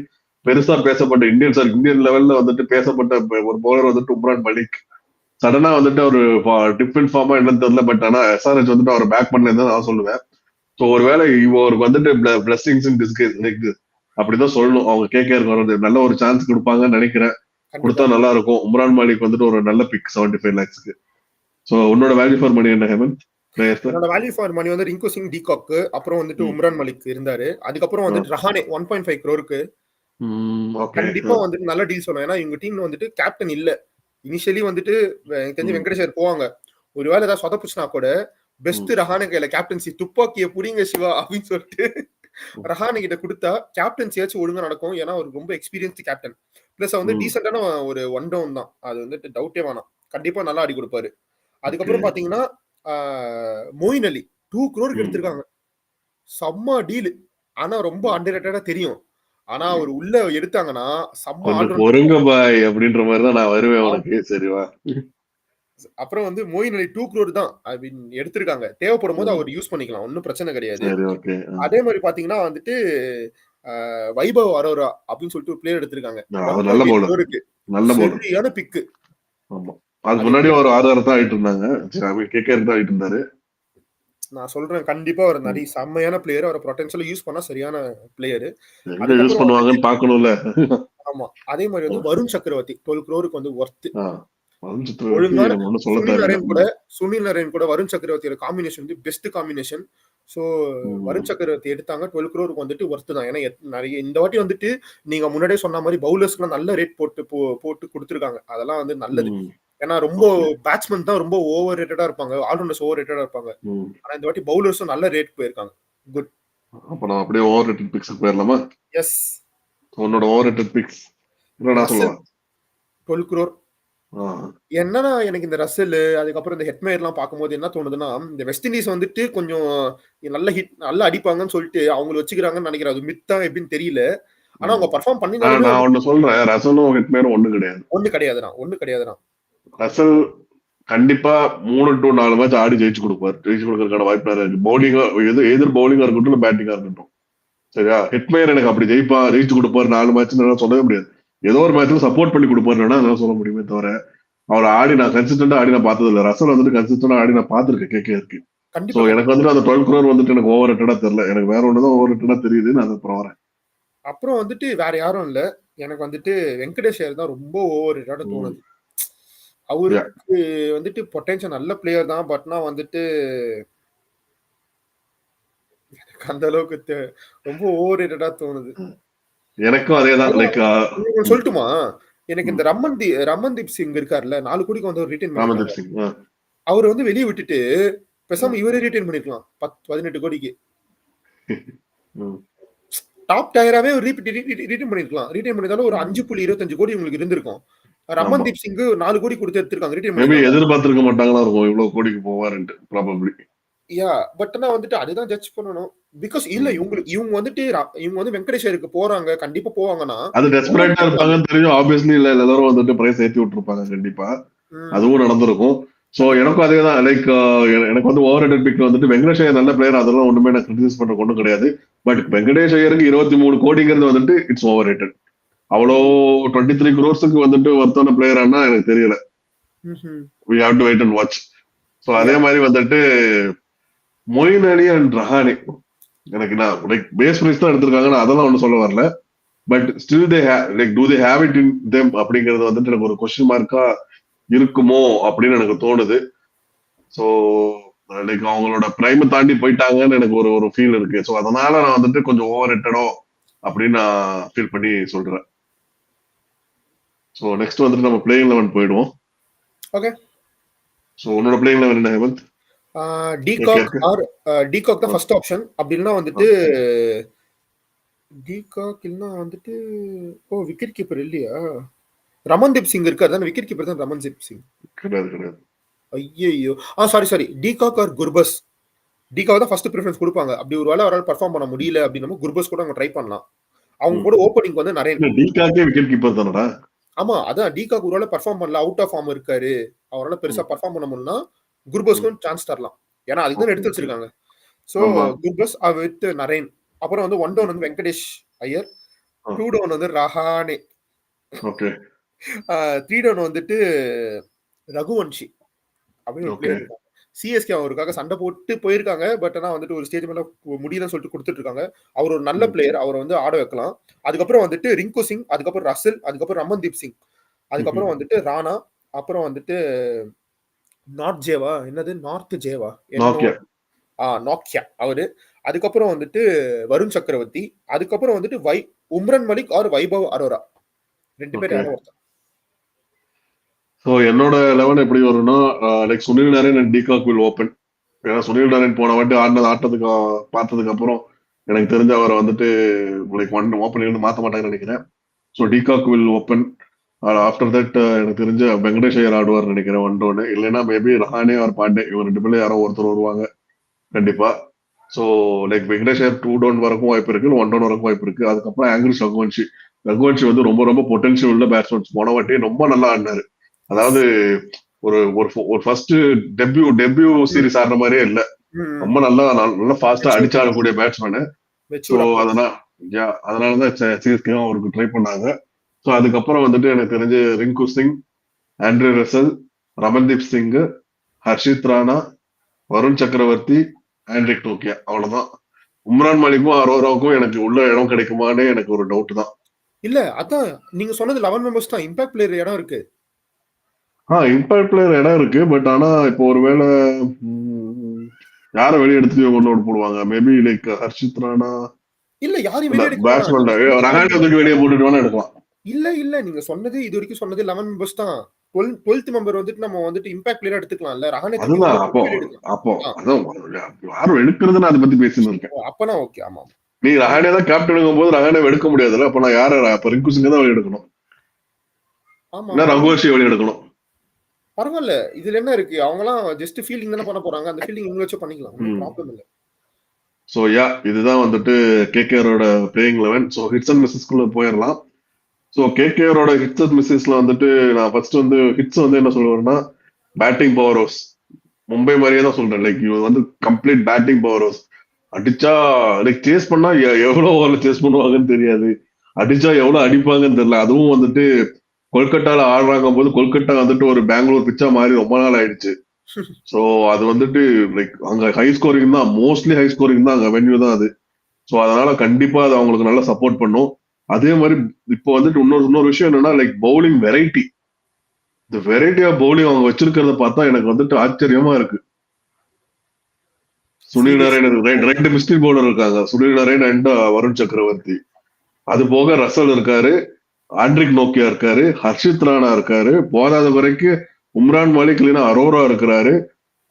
பெருசா பேசப்பட்ட இந்தியன் லெவல்ல வந்துட்டு பேசப்பட்ட ஒரு பவுலர் வந்துட்டு உம்ரான் மாலிக். சடனா வந்துட்டு ஒரு டிஃபரெண்ட் ஃபார்மா என்னன்னு தெரியல. பட் ஆனா எஸ்ஆர்ஹெச் வந்துட்டு அவர் பேக் பண்ணலன்னு நான் சொல்லுவேன். ஸோ ஒருவேளை இவருக்கு வந்துட்டு பிளஸிங்ஸ் இன் டிஸ்கைஸ் லைக் அப்படிதான் சொல்லணும். அவங்க கேகேஆருக்கு வர்றது நல்ல ஒரு சான்ஸ் கொடுப்பாங்கன்னு நினைக்கிறேன். கொடுத்தா நல்லா இருக்கும். உம்ரான் மாலிக் வந்துட்டு ஒரு நல்ல பிக் 75 lakhs. சோ உன்னோட வேல்யூ ஃபார் மணி என்ன ஹேமந்த்? என்னோட வேல்யூ ஃபார் மணி வந்து ரிங்கு சிங், டிகாக், அப்புறம் வந்துட்டு உம்ரான் மாலிக் இருந்தாரு. அதுக்கப்புறம் வந்துட்டு ரஹானே 1.5 crore. கண்டிப்பா வந்துட்டு நல்ல டீல் சொல்லணும். ஏன்னா இவங்க டீம்ல வந்துட்டு கேப்டன் இல்ல. இனிஷியலி வந்துட்டு எனக்கு தெரிஞ்சு வெங்கடேஷ் ஐயர் போவாங்க. ஒருவேளை ஏதாவது சொதப்புச்சுனா கூட பெஸ்ட் ரஹானே கையில கேப்டன்சி, துப்பாக்கியை புடிங்க சிவா அப்படின்னு சொல்லிட்டு ரஹானே கிட்ட கொடுத்தா கேப்டன்சியாச்சும் ஒழுங்கா நடக்கும். ஏன்னா அவர் ரொம்ப எக்ஸ்பீரியன்ஸ்டு கேப்டன். பிளஸ் வந்து டீசென்டான ஒரு ஒன் டவுன் தான். அது வந்துட்டு டவுட்டே வேணாம். கண்டிப்பா நல்லா ஆடி கொடுப்பாரு. அதுக்கப்புறம் பாத்தீங்கன்னா மொயின் அலி 2 crore எடுத்திருக்காங்க. செம்ம டீல். ஆனா ரொம்ப அண்டர் ரேட்டடா தெரியும். ஆனா அவர் உள்ள எடுத்தாங்கன்னா செம்ம ஆல்ரவுண்டர். பொறுங்க பாய் அப்படின்ற மாதிரி தான் நான் வருவேன் உனக்கு. சரிவா. அப்புறம் வந்து மொயின் அலி 2 crore தான் எடுத்திருக்காங்க. தேவைப்படும் போது அவர் யூஸ் பண்ணிக்கலாம். ஒன்னும் பிரச்சனை கிடையாது. அதே மாதிரி பாத்தீங்கன்னா வந்துட்டு வைபவ் அரோரா அப்படின்னு சொல்லிட்டு ஒரு பிளேயர் எடுத்திருக்காங்க. சரியான பிக்கு. அதுக்கு முன்னாடி ஒரு ஆதாரம் தான் ஆயிட்டு இருந்தாங்க. கேகேஆர் தான் ஆயிட்டு இருந்தாரு. நான் சொல்றேன் கண்டிப்பா ஒரு நிறைய செம்மையான பிளேயர். அவரை பொட்டன்ஷியலா யூஸ் பண்ணா சரியான பிளேயர். யூஸ் பண்ணுவாங்கன்னு பார்க்கணும்ல. ஆமா. அதே மாதிரி வந்து வருண் சக்கரவர்த்தி 12 crore வந்து வொர்த். ஒழுங்கான சுனில் நரேன் கூட வருண் சக்கரவர்த்தியோட காம்பினேஷன் வந்து பெஸ்ட் காம்பினேஷன். சோ வருண் சக்கரவர்த்தி எடுத்தாங்க. 12 crore வந்துட்டு வொர்த் தான். ஏன்னா நிறைய இந்த வாட்டி வந்துட்டு நீங்க முன்னாடியே சொன்ன மாதிரி பவுலர்ஸ்க்குலாம் நல்ல ரேட் போட்டு கொடுத்துருக்காங்க. அதெல்லாம் வந்து நல்லது. ஏன்னா ரொம்ப பேட்ஸ்மேன் தான் ரொம்ப ஓவர் ரேட்டடா இருப்பாங்க. ஆல்ரவுண்டர்ஸ் ஓவர் ரேட்டடா இருப்பாங்க. ஆனா இந்த வாட்டி பவுலர்ஸும் நல்ல ரேட் போயிருக்காங்க. குட். அப்ப நான் அப்படியே ஓவர் ரேட்டட் பிக்ஸ் போயிரலாமா? எஸ். உன்னோட ஓவர் ரேட்டட் பிக்ஸ் என்னடா சொல்லலாம்? 12 crore. என்னன்னா எனக்கு இந்த ரசல் அதுக்கப்புறம் இந்த ஹெட்மேயர் எல்லாம் பார்க்கும்போது என்ன தோணுதுன்னா, இந்த வெஸ்ட் இண்டீஸ் வந்துட்டு கொஞ்சம் நல்ல அடிப்பாங்கன்னு சொல்லிட்டு அவங்களை வச்சுக்கிறாங்கன்னு நினைக்கிறேன். அது மித்தா எப்படின்னு தெரியல. ஆனா அவங்க பெர்ஃபார்ம் பண்ணி நான் ஒன்னு சொல்றேன். ரசலும் ஹெட்மேயரும் ஒண்ணு கிடையாதுடா. ரசல் கண்டிப்பா 3 to 4 மேட்ச் ஆடி ஜெயிச்சு கொடுப்பாரு. ஜெயிச்சு கொடுக்கறதுக்கான வாய்ப்பு இருக்கு. பவுலிங்கா எதிர் பவுலிங்கா இருக்கட்டும் இல்ல பேட்டிங்கா இருக்கட்டும். சரியா, ஹெட்மேயர் எனக்கு அப்படி ஜெயிச்சு கொடுப்பாரு 4 மேட்ச் சொல்லவே முடியாது. ஏதோ ஒரு மேட்ச்ல சப்போர்ட் பண்ணி கொடுப்பாருன்னா சொல்ல முடியுமே தவிர அவர் ஆடி நான் கன்சிஸ்டன்டா ஆடி நான் பார்த்தது இல்ல. ரசல் வந்துட்டு கன்சிஸ்டன்டா ஆடி நான் பார்த்திருக்கேன் கேகேஆருக்கு. சோ எனக்கு வந்துட்டு அந்த 12 crore வந்துட்டு எனக்கு ஓவர் ரேட்டடா தெரியல. எனக்கு வேற ஒண்ணுதான் ஓவர் ரேட்டடா தெரியுது. நான் அப்புறம் வரேன். அப்புறம் வந்துட்டு வேற யாரும் இல்ல. எனக்கு வந்துட்டு வெங்கடேஷ் ஐயர் தான் ரொம்ப ஓவர் ரேட்டடா தோணுது. அவருக்கு வந்துட்டு பொட்டன்ஷியல் நல்ல பிளேயர் தான். பட்னா வந்துட்டு அந்த அளவுக்கு ரொம்ப ஓவர் ரேட்டடா தோணுது. எனக்கும் அதேதான். லைக் சொல்லட்டுமா, எனக்கு இந்த ரமன்தீப் சிங் இருக்காருல்ல 4 கோடிக்கு வந்து ரிட்டைன் பண்ணிருக்காங்க. அவர் வந்து வெளியே விட்டுட்டு பேசாம இவரே ரிட்டைன் பண்ணிருக்கலாம் 18 கோடிக்கு. டாப் டயராவே ரிட்டைன் பண்ணிருக்கலாம். ரிட்டைன் பண்ணிருந்தாலும் ஒரு 5.25 கோடி உங்களுக்கு இருந்திருக்கும். ரமன்தீப் சிங் 4 கோடி கொடுத்து எடுத்திருக்காங்க. ரிட்டைன் பண்ணி எதிர்பார்த்திருக்க மாட்டாங்களா இருக்கும் இவ்வளவு கோடிக்கு போவாருன்னு. ப்ராபபிலி யா பட் ஆனா வந்துட்டு அதுதான் ஜட்ஜ் பண்ணணும். பிகாஸ் இல்ல இவங்க வந்துட்டு இவங்க வந்து வெங்கடேஷருக்கு போறாங்க, கண்டிப்பா போவாங்கன்னா, அது ஓவர் டெஸ்பரேட்டா எடுத்துக்கலாம்ல. இருப்பாங்கன்னு தெரியும். ஆப்வியஸ்லி இல்ல எல்லாரும் வந்துட்டு பிரைஸ் ஏத்தி விட்டுருப்பாங்க கண்டிப்பா. ம். அதுவும் நடந்திருக்கும். சோ கண்டிப்பா. எனக்கும் அதேதான். லைக் எனக்கு வந்து ஓவர் ரேட்டட் பிக்ல வந்துட்டு வெங்கடேஷ் ஐயர் நல்ல பிளேயர், அதெல்லாம் ஒண்ணுமே நான் கிரிட்டிசைஸ் பண்ற ஒண்ணும் கிடையாது. பட் ம். வெங்கடேஷ் ஐயருக்கு 23 கோடிங்கிறது வந்துட்டு இட்ஸ் ஓவர் ரேட்டட். அவ்வளோ ம். 23 crores வந்துட்டு ஒர்த்தான பிளேயரானா எனக்கு தெரியல. ம்ஹ்ம். we have to wait and watch. So அதே யா. மாதிரி வந்துட்டு மொயின் அலி அண்ட் ரஹானே, எனக்கு நான் லைக் பேஸ் பிரைஸ் தான் எடுத்திருக்காங்க, அதெல்லாம் ஒன்றும் சொல்ல வரல. But still they like do they have it in them அப்படிங்கிறது வந்துட்டு எனக்கு ஒரு கொஸ்டின் மார்க்கா இருக்குமோ அப்படின்னு எனக்கு தோணுது. ஸோ லைக் அவங்களோட பிரைமை தாண்டி போயிட்டாங்கன்னு எனக்கு ஒரு ஒரு ஃபீல் இருக்கு. ஸோ அதனால நான் வந்துட்டு கொஞ்சம் ஓவர் ரேட்டடோ அப்படின்னு நான் ஃபீல் பண்ணி சொல்றேன். ஸோ நெக்ஸ்ட் வந்துட்டு நம்ம பிளேயிங் 11 போயிடுவோம். ஓகே. ஸோ உன்னோட பிளேயிங் 11 என்ன ஹேமந்த்? டிகாக் ஆர் டிகாக் தான் ஃபர்ஸ்ட் ஆப்ஷன். அப்படி இல்லைன்னா வந்துட்டு டிகாக் இல்லைன்னா வந்துட்டு விக்கெட் கீப்பர் இல்லையா? ரமன்தீப் சிங் இருக்காரு தானே, விக்கெட் கீப்பர் தான் ரமன்தீப் சிங். கிடையாது கிடையாது. ஐயோ sorry de Kock R Gurbaz. De Kock தான் ஃபர்ஸ்ட் ப்ரிஃபரன்ஸ் கொடுப்பாங்க. அப்படி ஒரு வேளை அவரால் பர்ஃபார்ம் பண்ண முடியல அப்படின்னா குர்பஸ் கூட அவங்க ட்ரை பண்ணலாம். அவங்க கூட ஓப்பனிங் வந்து நரேன். டிகாக்கே விக்கெட் கீப்பர் தானடா. ஆமா அதான் டிகாக் ஒரு வேளை பர்ஃபார்ம் பண்ணல, அவுட் ஆஃப் ஃபார்ம் இருக்காரு, அவரால் பெருசா பர்ஃபார்ம் பண்ண முடியலனா குர்பஸ்க்கும் சான்ஸ் தரலாம். ஏன்னா அதுக்கு தான் எடுத்து வச்சிருக்காங்க. So Gurbaz with Narine. அப்புறம் வந்து 1 டவுன் வந்து வெங்கடேஷ் ஐயர், 2 டவுன் வந்து ரஹானே, ஓகே 3 டவுன் வந்துட்டு ரகுவன்ஷி அப்படின்னு ஒரு பிளேயர் இருக்காங்க. சிஎஸ்கே அவருக்காக சண்டை போட்டு போயிருக்காங்க. பட் ஆனா வந்துட்டு ஒரு ஸ்டேஜ் மேல முடியலன்னு சொல்லிட்டு கொடுத்துட்டு இருக்காங்க. அவர் ஒரு நல்ல பிளேயர், அவரை வந்து ஆட வைக்கலாம். அதுக்கப்புறம் வந்துட்டு ரிங்கு சிங், அதுக்கப்புறம் ரசல், அதுக்கப்புறம் ரமன்தீப் சிங், அதுக்கப்புறம் வந்துட்டு ராணா, அப்புறம் வந்துட்டு நார்த் ஜேவா, என்னது நார்த் ஜேவா, ஓகே நாக்கியா அவரு. அதுக்கப்புறம் வந்துட்டு வருண் சக்கரவர்த்தி, அதுக்கப்புறம் வந்துட்டு உம்ரன் மலிக் ஆர் வைபவ் அரோரா, 2 பேர் ஓகே. யாரோ ஒருத்தர். ஸோ என்னோட 11 எப்படி வரும்னா like Sunil Naren and de Kock will open. ஏன்னா சுனில் நரேன் போன வாட்டி ஆட்டத்துக்கு பார்த்ததுக்கு அப்புறம் எனக்கு தெரிஞ்ச அவரை வந்துட்டு லைக் ஓப்பனிங் மாற்ற மாட்டாங்கன்னு நினைக்கிறேன். So de Kock will open. After that எனக்கு தெரிஞ்ச வெங்கடேஷ் ஐயர் ஆடுவார் நினைக்கிறேன் 1 டவுன். இல்லைன்னா மேபி ரஹானே ஆர் பாண்டே, இவங்க 2 பேர்ல யாரோ ஒருத்தர் வருவாங்க கண்டிப்பா. So like Venkatesh Iyer 2 down வரைக்கும் வாய்ப்பு இருக்கு, 1 டவுன் வரைக்கும் வாய்ப்பு இருக்கு. அதுக்கப்புறம் ஆங்கிரிஸ் ரகுவன்ஷி. ரகுவன்ஷி வந்து ரொம்ப ரொம்ப பொட்டன்ஷியல் உள்ள பேட்ஸ்மேன். போன வாட்டி ரொம்ப நல்லா ஆடினாரு. அதாவது ஒரு ஒரு ஃபர்ஸ்ட் டெபியூ சீரிஸ் ஆடுற மாதிரியே இல்ல, ரொம்ப நல்லா ஃபாஸ்டா அடிச்சு ஆடக்கூடிய பேட்ஸ்மேனு. ஸோ அதனாலதான் சிஎஸ்கே அவருக்கு ட்ரை பண்ணாங்க. ஸோ அதுக்கப்புறம் வந்துட்டு எனக்கு தெரிஞ்சு ரிங்கு சிங், ஆண்ட்ரே ரசல், ரமன்தீப் சிங், ஹர்ஷித் ராணா, வருண் சக்கரவர்த்தி, ஆண்ட்ரிக் டோக்கியா, அவ்வளவுதான். உம்ரான் மலிக்கும் அரோராவுக்கும் எனக்கு உள்ள இடம் கிடைக்குமானே எனக்கு ஒரு டவுட் தான். இல்ல அதான் நீங்க சொன்னது 11 மெம்பர்ஸ் தான். இம்பாக்ட் பிளேயர் இடம் இருக்கு. இம்பாக்ட் பிளேயர் இடம் இருக்கு. பட் ஆனா இப்போ ஒருவேளை யார வெளியே எடுத்து கொண்டு போடுவாங்க, மேபி லைக் ஹர்ஷித் ராணா இல்ல யாரையும் வெளியே எடுக்க பேட்ஸ்மேன் ரஹானே தூக்கி வெளியே போட்டுட்டு வேணா எடுக்கலாம். இல்ல நீங்க சொன்னது இது வரைக்கும் சொன்னது 11 மெம்பர்ஸ் தான். 12th மெம்பர் வந்துட்டு நம்ம வந்துட்டு இம்பாக்ட் பிளேயரா எடுத்துக்கலாம்ல. ரஹானே தூக்கி அதுதான் உள்ள அப்போ போட்டு வெளிய எடுக்கலாம். அப்போ அதான் யாரும் எடுக்கிறதுன்னு அதை பத்தி பேசிட்டு இருக்கேன். அப்பனா ஓகே. ஆமா நீ ரஹானே தான் கேப்டன் போது ரஹானே எடுக்க முடியாதுல்ல. அப்ப நான் யார அப்ப ரிங்கு சிங்க தான் வெளியே எடுக்கணும், ஆமா ரகுவன்ஷி வெளியே எடுக்கணும். பரவாயில்ல. இதுல என்ன இருக்கு, அவங்கலாம் ஜஸ்ட் ஃபீல்டிங் தானே பண்ண போறாங்க. அந்த ஃபீல்டிங் இவங்க வச்சு பண்ணிக்கலாம், ஒன்றும் ப்ராப்ளம் இல்ல. ஸோ இதுதான் வந்துட்டு கேகேஆரோட பிளேயிங் 11. ஸோ ஹிட்ஸ் அண்ட் மிஸ்ஸஸ்குள்ள போயிடலாம். ஸோ கேகேஆரோட ஹிட்ஸ் அண்ட் மிஸ்ஸஸ்ல வந்துட்டு நான் ஃபர்ஸ்ட் வந்து ஹிட்ஸ் வந்து என்ன சொல்லுவேன்னா பேட்டிங் பவர் ஹவுஸ். மும்பை மாதிரியே தான் சொல்றேன். லைக் இவங்க வந்து கம்ப்ளீட் பேட்டிங் பவர் ஹவுஸ். அடிச்சா லைக் சேஸ் பண்ணா எவ்வளவு ஓவர்ல சேஸ் பண்ணுவாங்கன்னு தெரியாது, அடிச்சா எவ்வளவு அடிப்பாங்கன்னு தெரியல. அதுவும் வந்துட்டு கொல்கட்டால ஆடுறாங்க போது கொல்கட்டா வந்துட்டு ஒரு பெங்களூர் பிச்சா மாதிரி ரொம்ப நாள் ஆயிடுச்சு. ஸோ அது வந்துட்டு லைக் அங்க ஹை ஸ்கோரிங் தான், மோஸ்ட்லி ஹை ஸ்கோரிங் தான், அங்க வென்யூ தான் அது. ஸோ அதனால கண்டிப்பா அது அவங்களுக்கு நல்லா சப்போர்ட் பண்ணும். அதே மாதிரி இப்போ வந்துட்டு இன்னொரு விஷயம் என்னன்னா லைக் பவுலிங் வெரைட்டி. இந்த வெரைட்டி ஆஃப் பவுலிங் அவங்க வச்சிருக்கிறத பார்த்தா எனக்கு வந்துட்டு ஆச்சரியமா இருக்கு. சுனில் நரேன் 2 மிஸ்டேக் பவுலர் இருக்காங்க, சுனில் நரேன் அண்ட் வருண் சக்கரவர்த்தி. அது போக ரசல் இருக்காரு, ஆண்ட்ரிக் நோக்கியா இருக்காரு, ஹர்ஷித் ராணா இருக்காரு, போதாத வரைக்கும் உம்ரான் மலிக் இல்லைன்னா அரோரா இருக்கிறாரு.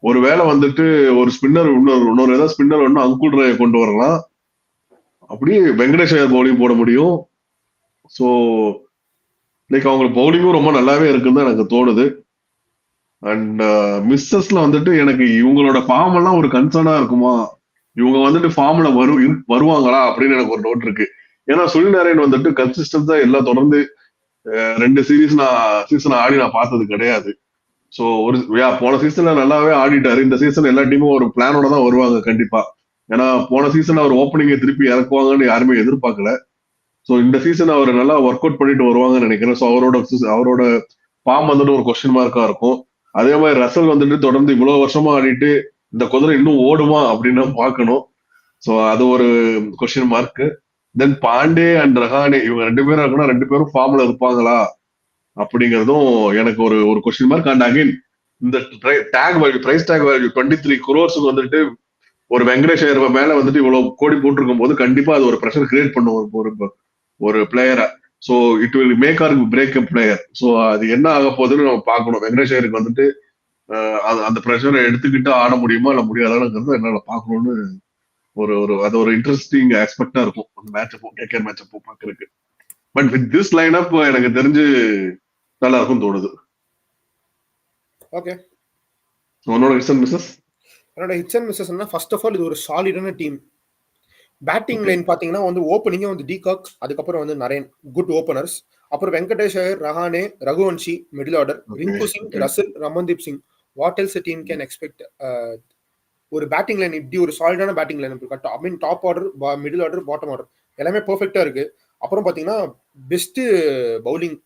ஒருவேளை வந்துட்டு ஒரு ஸ்பின்னர் இன்னொரு ஏதாவது ஸ்பின்னர் ஒன்னும் அங்குல் ராயை கொண்டு வரலாம். அப்படியே வெங்கடேஷ் ஐயர் பவுலிங் போட முடியும். ஸோ லைக் அவங்களுக்கு பவுலிங்கும் ரொம்ப நல்லாவே இருக்குன்னு தான் எனக்கு தோணுது. அண்ட் மிஸ்ஸஸ்ல வந்துட்டு எனக்கு இவங்களோட ஃபார்ம் எல்லாம் ஒரு கன்சர்னா இருக்குமா, இவங்க வந்துட்டு ஃபார்ம்ல வருவாங்களா அப்படின்னு எனக்கு ஒரு டவுட் இருக்கு. ஏன்னா சுனில் நாராயண் வந்துட்டு கன்சிஸ்டன்ஸா எல்லாம் தொடர்ந்து 2 சீசன் ஆடி நான் பார்த்தது கிடையாது. சோ ஒரு போன சீசன்ல நல்லாவே ஆடிட்டாரு. இந்த சீசன் எல்லா டீமும் ஒரு பிளானோட தான் வருவாங்க கண்டிப்பா. ஏன்னா போன சீசன் அவர் ஓப்பனிங்கை திருப்பி இறக்குவாங்கன்னு யாருமே எதிர்பார்க்கல. சோ இந்த சீசன் அவர் நல்லா ஒர்க் அவுட் பண்ணிட்டு வருவாங்கன்னு நினைக்கிறேன். சோ அவரோட ஃபார்ம் வந்துட்டு ஒரு கொஸ்டின் மார்க்கா இருக்கும். அதே மாதிரி ரசல் வந்துட்டு தொடர்ந்து இவ்வளவு வருஷமா ஆடிட்டு இந்த குதிரை இன்னும் ஓடுமா அப்படின்னு பார்க்கணும். சோ அது ஒரு question mark. Then Pandey and Rahane இவங்க 2 பேரும் இருக்குன்னா 2 பேரும் ஃபார்ம்ல இருப்பாங்களா அப்படிங்கறதும் எனக்கு ஒரு ஒரு கொஸ்டின் மார்க். அண்ட் அகைன் இந்த tag value price tag value 23 crores வந்துட்டு ஒரு வெங்கடேஷ் ஐயர் மேல வந்துட்டு இவ்வளவு கோடி போட்டிருக்கும் போது கண்டிப்பா அது ஒரு ப்ரெஷர் கிரியேட் பண்ணும் ஒரு பிளேயரை. So it will make or break a player. So அது என்ன ஆக போகுதுன்னு நம்ம பார்க்கணும். வெங்கடேஷ் ஐயருக்கு வந்துட்டு அந்த ப்ரெஷரை எடுத்துக்கிட்டு ஆட முடியுமா இல்ல முடியாதாங்கிறது என்னால பார்க்கணும்னு ஒரு ஒரு அது ஒரு இன்ட்ரெஸ்டிங் ஆஸ்பெக்டா இருக்கும் அந்த மேட்ச் அப்போ கேகேஆர் மேட்ச் அப்போ பாக்குறதுக்கு. But with this line up எனக்கு தெரிஞ்சு நல்லா இருக்கும் தோணுது. ஓகே, உன்னோட ஹிட்ஸ் அண்ட் மிஸ்ஸஸ்? என்னோட hits and misses first of all இது ஒரு சாலிடான டீம். பேட்டிங் லைன் பாத்தீங்கன்னா வந்து ஓப்பனிங்கே வந்து டீகாக், அதுக்கப்புறம் வந்து நரேன் குட் ஓப்பனர்ஸ், அப்புறம் Venkatesh Iyer, Rahane, Raghuvanshi middle order, Rinku Singh, Russell, Ramandeep Singh. What else team can expect? ஒரு பேட்டிங் லைன் இப்படி ஒரு சாலிடான பேட்டிங் லைன் இருக்கு. I mean top order, middle order, bottom order எல்லாமே பெர்ஃபெக்டா இருக்கு. அப்புறம் பாத்தீங்கன்னா பெஸ்ட் பவுலிங்,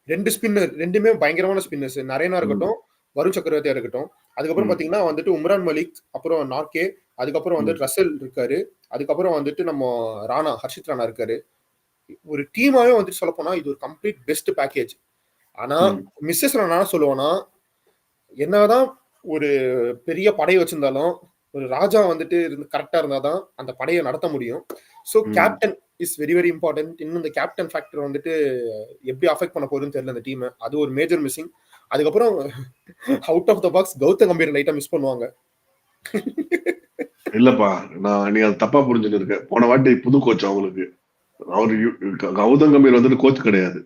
2 ஸ்பின்னர், 2மே பயங்கரமான ஸ்பின்னர்ஸ், நரேனா இருக்கட்டும், வருண் சக்கரவர்த்தியா இருக்கட்டும். அதுக்கப்புறம் பாத்தீங்கன்னா வந்துட்டு உம்ரான் மலிக், அப்புறம் நார்கே, அதுக்கப்புறம் வந்துட்டு ரசல் இருக்காரு, அதுக்கப்புறம் வந்துட்டு நம்ம ராணா, ஹர்ஷித் ராணா இருக்காரு. ஒரு டீமாவே வந்துட்டு சொல்ல போனா இது ஒரு கம்ப்ளீட் பெஸ்ட் பேக்கேஜ். ஆனா மிஸ்ஸஸ் நான் சொல்லுவேன்னா, என்னதான் ஒரு பெரிய படை வச்சிருந்தாலும் ஒரு ராஜா வந்துட்டு கரெக்டா இருந்தாதான் அந்த படையை நடத்த முடியும். So captain is very very important. இன்னும் இந்த கேப்டன் ஃபேக்டர் வந்துட்டு எப்படி அஃபெக்ட் பண்ண போகுதுன்னு தெரியல அந்த டீம். அது ஒரு மேஜர் மிஸ்ஸிங். அதுக்கப்புறம் out of the box Gautam Gambhir லைட்டா மிஸ் பண்ணுவாங்க. இல்லப்பா, நீ அது தப்பா புரிஞ்சுட்டு இருக்க. போன வாட்டி புது கோச் அவங்களுக்கு. அவரு கௌதம் கம்பீர் வந்துட்டு கோச் கிடையாது,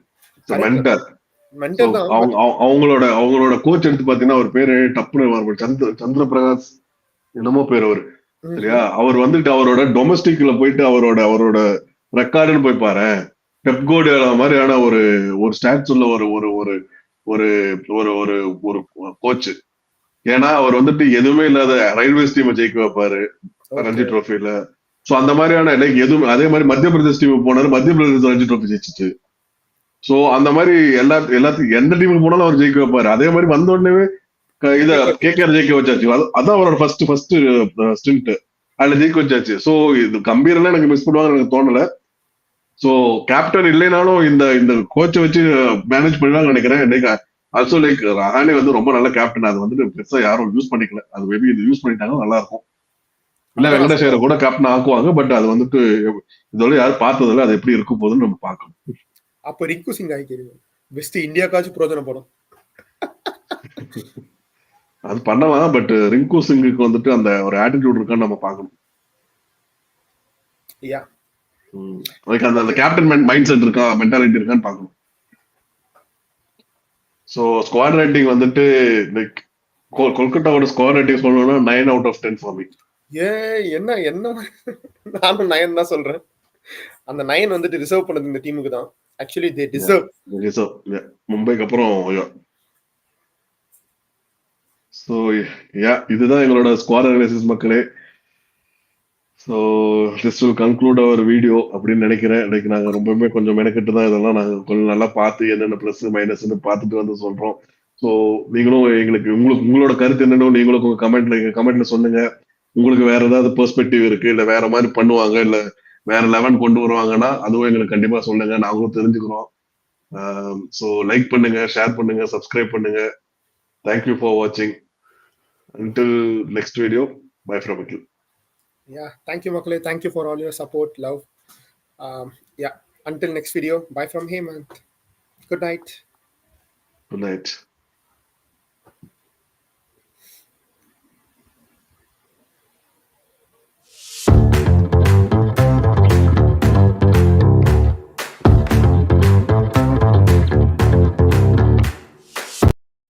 மென்டர். அவங்களோட கோச் எடுத்து பாத்தீங்கன்னா அவர் பேரு டப்புனு சந்திர பிரகாஷ் என்னமோ பேர் அவரு, சரியா? அவர் வந்துட்டு அவரோட டொமஸ்டிக்ல போயிட்டு அவரோட ரெக்கார்டுன்னு போய் பாரு. பெப் கார்டியோலா மாதிரியான ஒரு ஸ்டாட்ஸ் உள்ள ஒரு ஒரு ஒரு ஒரு ஒரு ஒரு ஒரு கோச். ஏன்னா அவர் வந்துட்டு எதுவுமே இல்லாத ரயில்வேஸ் டீமை ஜெயிக்க வைப்பாரு ரஞ்சி ட்ரோஃபில. சோ அந்த மாதிரியான எதுவும். அதே மாதிரி மத்திய பிரதேஷ் டீமுக்கு போனாரு, மத்திய பிரதேஷ் ரஞ்சி ட்ரோஃபி ஜெயிச்சிச்சு. சோ அந்த மாதிரி எல்லாத்துக்கும் எந்த டீமுக்கு போனாலும் அவர் ஜெயிக்க வைப்பாரு. அதே மாதிரி வந்த உடனே இத கேகேஆர் ஜெயிக்க வச்சாச்சு. அதான் அவரோட ஃபர்ஸ்ட் ஸ்டிண்ட், அதுல ஜெயிக்க வச்சாச்சு. சோ இது கம்பீரெல்லாம் எனக்கு மிஸ் பண்ணுவாங்க எனக்கு தோணல. சோ கேப்டன் இல்லைனாலும் இந்த கோச்சை வச்சு மேனேஜ் பண்ணலாம் நினைக்கிறேன். ஆல்சோ லைக் ரஹானே வந்து ரொம்ப நல்ல கேப்டன். அது வந்துட்டு பெருசா யாரும் யூஸ் பண்ணிக்கல. அது மேபி இது யூஸ் பண்ணிட்டாங்க நல்லா இருக்கும். இல்ல வெங்கடேஷ் ஐயரை கூட கேப்டன் ஆக்குவாங்க. பட் அது வந்துட்டு இதோட யாரும் பார்த்ததில்ல. அது எப்படி இருக்கும் போதுன்னு நம்ம பார்க்கணும். அப்ப ரிங்கு சிங் ஆகிக்கிறீங்க பெஸ்ட் இந்தியாக்காச்சும் பிரோஜனப்படும். அது பண்ணலாம். பட் ரிங்கு சிங்குக்கு வந்துட்டு அந்த ஒரு ஆட்டிடியூட் இருக்கான்னு நம்ம பார்க்கணும். அந்த கேப்டன் மைண்ட் செட் இருக்கா, மென்டாலிட்டி இருக்கான்னு பார்க்கணும். சோ ஸ்குவாட் ரேட்டிங் வந்துட்டு லைக் கொல்கத்தாவோட ஸ்குவாட் ரேட்டிங் சொல்லணும்னா 9 out of 10 ஃபார் மீ. என்ன நானும் 9 தான் சொல்றேன். அந்த 9 வந்துட்டு ரிசர்வ் பண்ணது இந்த டீமுக்கு தான். Actually they deserve. மும்பைக்கு அப்புறம். சோ இதுதான் எங்களோட ஸ்குவாட் அனாலிசிஸ் மக்களே. So this will conclude our video அப்படின்னு நினைக்கிறேன். இன்னைக்கு நாங்கள் ரொம்பவுமே கொஞ்சம் மெனக்கிட்டு தான் இதெல்லாம் நாங்கள் கொஞ்சம் நல்லா பார்த்து என்னென்ன ப்ளஸ் மைனஸ்ன்னு பார்த்துட்டு வந்து சொல்றோம். ஸோ நீங்களும் உங்களோட கருத்து என்னன்னு நீங்களும் உங்க கமெண்ட்ல சொல்லுங்க. உங்களுக்கு வேற ஏதாவது பெர்ஸ்பெக்டிவ் இருக்கு, இல்ல வேற மாதிரி பண்ணுவாங்க, இல்ல வேற 11 கொண்டு வருவாங்கன்னா அதுவும் எங்களுக்கு கண்டிப்பா சொல்லுங்க, நாங்களும் தெரிஞ்சுக்கிறோம். ஸோ லைக் பண்ணுங்க, ஷேர் பண்ணுங்க, சப்ஸ்கிரைப் பண்ணுங்க. தேங்க்யூ ஃபார் வாட்சிங். Until next video, bye from Akhil. Yeah, thank you Makale, thank you for all your support, love. Until next video, bye from Hemant. Good night. Good night.